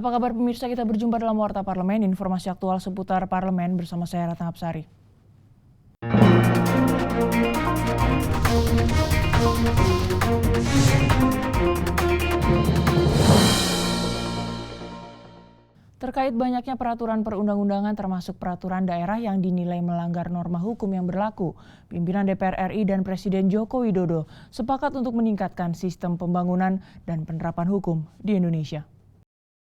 Apa kabar pemirsa, kita berjumpa dalam Warta Parlemen, informasi aktual seputar parlemen bersama saya Ratna Hapsari. Terkait banyaknya peraturan perundang-undangan termasuk peraturan daerah yang dinilai melanggar norma hukum yang berlaku, pimpinan DPR RI dan Presiden Joko Widodo sepakat untuk meningkatkan sistem pembangunan dan penerapan hukum di Indonesia.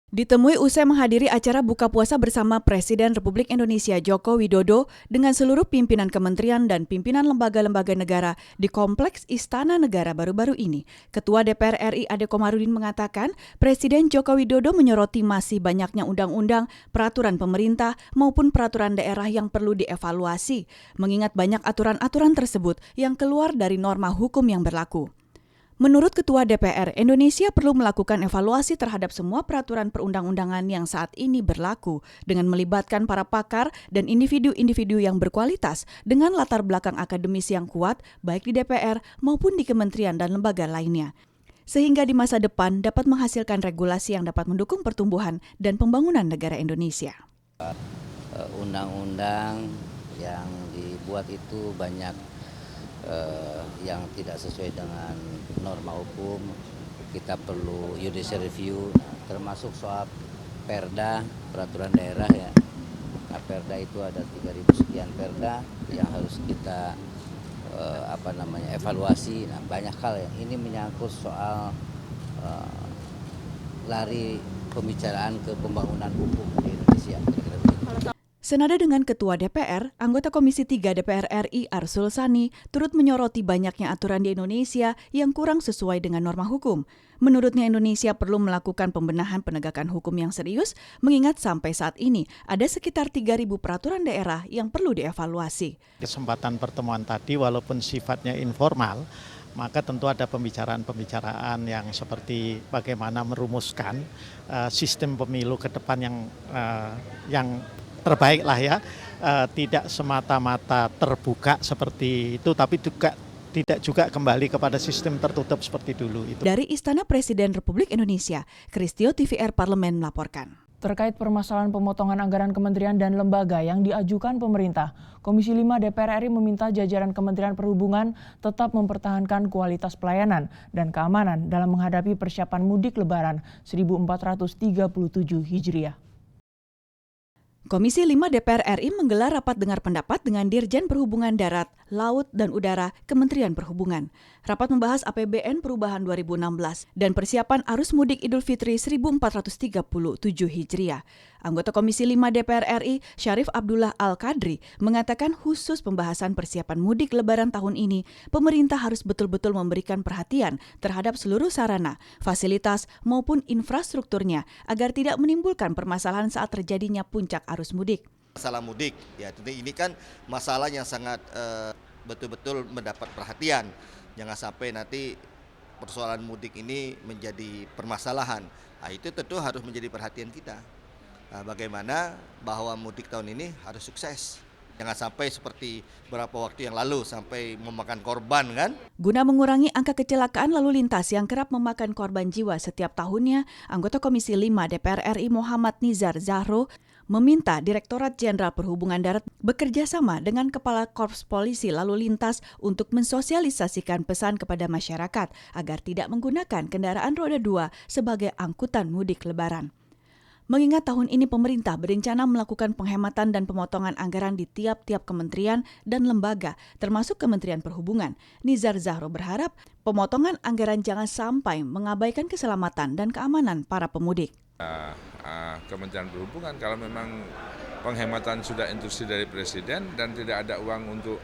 Ditemui usai menghadiri acara buka puasa bersama Presiden Republik Indonesia Joko Widodo dengan seluruh pimpinan kementerian dan pimpinan lembaga-lembaga negara di Kompleks Istana Negara baru-baru ini, Ketua DPR RI Adekomarudin mengatakan Presiden Joko Widodo menyoroti masih banyaknya undang-undang, peraturan pemerintah maupun peraturan daerah yang perlu dievaluasi, mengingat banyak aturan-aturan tersebut yang keluar dari norma hukum yang berlaku. Menurut Ketua DPR, Indonesia perlu melakukan evaluasi terhadap semua peraturan perundang-undangan yang saat ini berlaku dengan melibatkan para pakar dan individu-individu yang berkualitas dengan latar belakang akademis yang kuat baik di DPR maupun di kementerian dan lembaga lainnya. Sehingga di masa depan dapat menghasilkan regulasi yang dapat mendukung pertumbuhan dan pembangunan negara Indonesia. Undang-undang yang dibuat itu banyak yang tidak sesuai dengan norma hukum. Kita perlu judicial review, termasuk soal perda, peraturan daerah ya. Nah, perda itu ada 3.000 sekian perda yang harus kita evaluasi. Nah, banyak hal yang ini menyangkut soal lari pembicaraan ke pembangunan hukum di Indonesia. Senada dengan Ketua DPR, anggota Komisi 3 DPR RI Arsul Sani turut menyoroti banyaknya aturan di Indonesia yang kurang sesuai dengan norma hukum. Menurutnya Indonesia perlu melakukan pembenahan penegakan hukum yang serius, mengingat sampai saat ini ada sekitar 3.000 peraturan daerah yang perlu dievaluasi. Kesempatan pertemuan tadi walaupun sifatnya informal, maka tentu ada pembicaraan yang seperti bagaimana merumuskan sistem pemilu ke depan yang terbaik lah ya, tidak semata-mata terbuka seperti itu, tapi tidak juga kembali kepada sistem tertutup seperti dulu. Dari Istana Presiden Republik Indonesia, Kristio TVR Parlemen melaporkan. Terkait permasalahan pemotongan anggaran kementerian dan lembaga yang diajukan pemerintah, Komisi 5 DPR RI meminta jajaran Kementerian Perhubungan tetap mempertahankan kualitas pelayanan dan keamanan dalam menghadapi persiapan mudik Lebaran 1437 Hijriah. Komisi 5 DPR RI menggelar rapat dengar pendapat dengan Dirjen Perhubungan Darat, Laut, dan Udara Kementerian Perhubungan. Rapat membahas APBN perubahan 2016 dan persiapan arus mudik Idul Fitri 1437 Hijriah. Anggota Komisi 5 DPR RI, Syarif Abdullah Al-Kadri, mengatakan khusus pembahasan persiapan mudik Lebaran tahun ini, pemerintah harus betul-betul memberikan perhatian terhadap seluruh sarana, fasilitas, maupun infrastrukturnya agar tidak menimbulkan permasalahan saat terjadinya puncak arus mudik. Masalah mudik, ya tentu ini kan masalah yang sangat betul-betul mendapat perhatian. Jangan sampai nanti persoalan mudik ini menjadi permasalahan. Nah, itu tentu harus menjadi perhatian kita. Nah, bagaimana bahwa mudik tahun ini harus sukses. Jangan sampai seperti beberapa waktu yang lalu sampai memakan korban kan. Guna mengurangi angka kecelakaan lalu lintas yang kerap memakan korban jiwa setiap tahunnya, anggota Komisi 5 DPR RI Muhammad Nizar Zahro meminta Direktorat Jenderal Perhubungan Darat bekerja sama dengan Kepala Korps Polisi Lalu Lintas untuk mensosialisasikan pesan kepada masyarakat agar tidak menggunakan kendaraan roda 2 sebagai angkutan mudik Lebaran. Mengingat tahun ini pemerintah berencana melakukan penghematan dan pemotongan anggaran di tiap-tiap kementerian dan lembaga, termasuk Kementerian Perhubungan, Nizar Zahro berharap pemotongan anggaran jangan sampai mengabaikan keselamatan dan keamanan para pemudik. Kementerian Perhubungan kalau memang penghematan sudah instruksi dari Presiden dan tidak ada uang untuk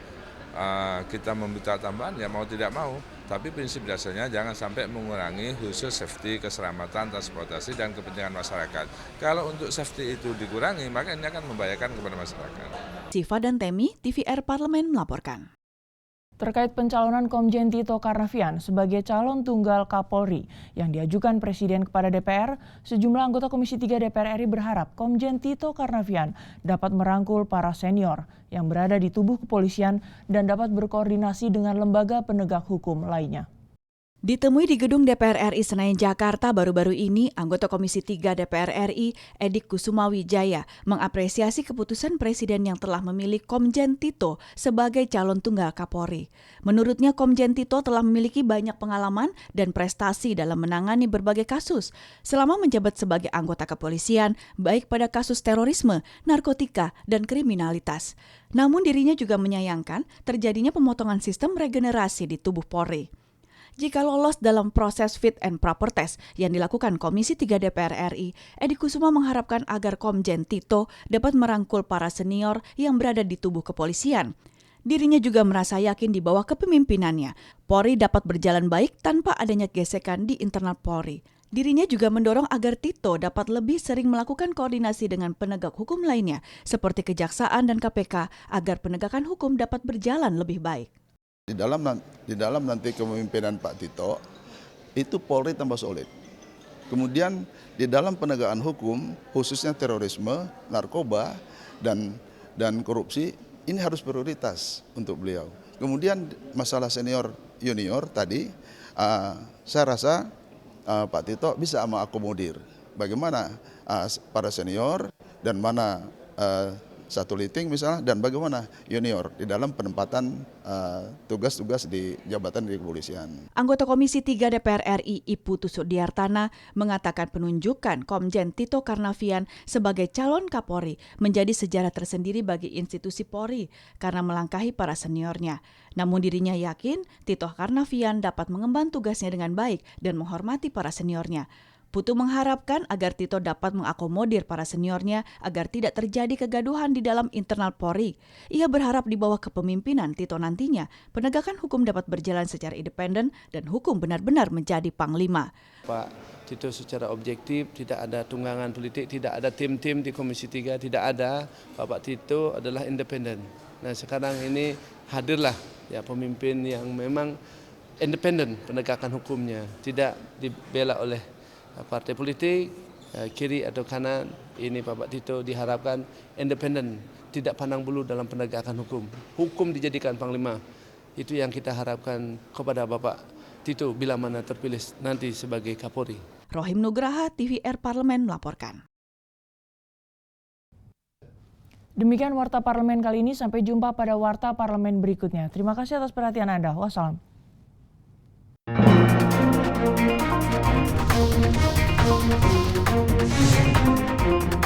kita meminta tambahan, ya mau tidak mau. Tapi prinsip dasarnya jangan sampai mengurangi khusus safety, keselamatan, transportasi, dan kepentingan masyarakat. Kalau untuk safety itu dikurangi, maka ini akan membahayakan kepada masyarakat. Siva dan Temi, TVR Parlemen melaporkan. Terkait pencalonan Komjen Tito Karnavian sebagai calon tunggal Kapolri yang diajukan Presiden kepada DPR, sejumlah anggota Komisi 3 DPR RI berharap Komjen Tito Karnavian dapat merangkul para senior yang berada di tubuh kepolisian dan dapat berkoordinasi dengan lembaga penegak hukum lainnya. Ditemui di gedung DPR RI Senayan, Jakarta baru-baru ini, anggota Komisi 3 DPR RI, Edik Kusumawijaya, mengapresiasi keputusan Presiden yang telah memilih Komjen Tito sebagai calon tunggal Kapolri. Menurutnya, Komjen Tito telah memiliki banyak pengalaman dan prestasi dalam menangani berbagai kasus selama menjabat sebagai anggota kepolisian, baik pada kasus terorisme, narkotika, dan kriminalitas. Namun dirinya juga menyayangkan terjadinya pemotongan sistem regenerasi di tubuh Polri. Jika lolos dalam proses fit and proper test yang dilakukan Komisi 3 DPR RI, Edi Kusuma mengharapkan agar Komjen Tito dapat merangkul para senior yang berada di tubuh kepolisian. Dirinya juga merasa yakin di bawah kepemimpinannya, Polri dapat berjalan baik tanpa adanya gesekan di internal Polri. Dirinya juga mendorong agar Tito dapat lebih sering melakukan koordinasi dengan penegak hukum lainnya, seperti Kejaksaan dan KPK, agar penegakan hukum dapat berjalan lebih baik. Di dalam nanti kepemimpinan Pak Tito, itu Polri tambah solid. Kemudian di dalam penegakan hukum, khususnya terorisme, narkoba, dan korupsi, ini harus prioritas untuk beliau. Kemudian masalah senior junior tadi, saya rasa Pak Tito bisa mengakomodir bagaimana para senior dan mana satu liting misalnya, dan bagaimana junior di dalam penempatan tugas-tugas di jabatan di kepolisian. Anggota Komisi 3 DPR RI Iputu Sudiartana mengatakan penunjukan Komjen Tito Karnavian sebagai calon Kapolri menjadi sejarah tersendiri bagi institusi Polri karena melangkahi para seniornya. Namun dirinya yakin Tito Karnavian dapat mengemban tugasnya dengan baik dan menghormati para seniornya. Putu mengharapkan agar Tito dapat mengakomodir para seniornya agar tidak terjadi kegaduhan di dalam internal Polri. Ia berharap di bawah kepemimpinan Tito nantinya, penegakan hukum dapat berjalan secara independen dan hukum benar-benar menjadi panglima. Pak Tito secara objektif, tidak ada tunggangan politik, tidak ada tim-tim di Komisi 3, tidak ada. Bapak Tito adalah independen. Nah sekarang ini hadirlah ya pemimpin yang memang independen penegakan hukumnya, tidak dibela oleh partai politik, kiri atau kanan. Ini Bapak Tito diharapkan independen, tidak pandang bulu dalam penegakan hukum. Hukum dijadikan panglima. Itu yang kita harapkan kepada Bapak Tito bila mana terpilih nanti sebagai Kapolri. Rohim Nugraha, TVR Parlemen melaporkan. Demikian Warta Parlemen kali ini, sampai jumpa pada Warta Parlemen berikutnya. Terima kasih atas perhatian Anda. Wassalam. Thank you.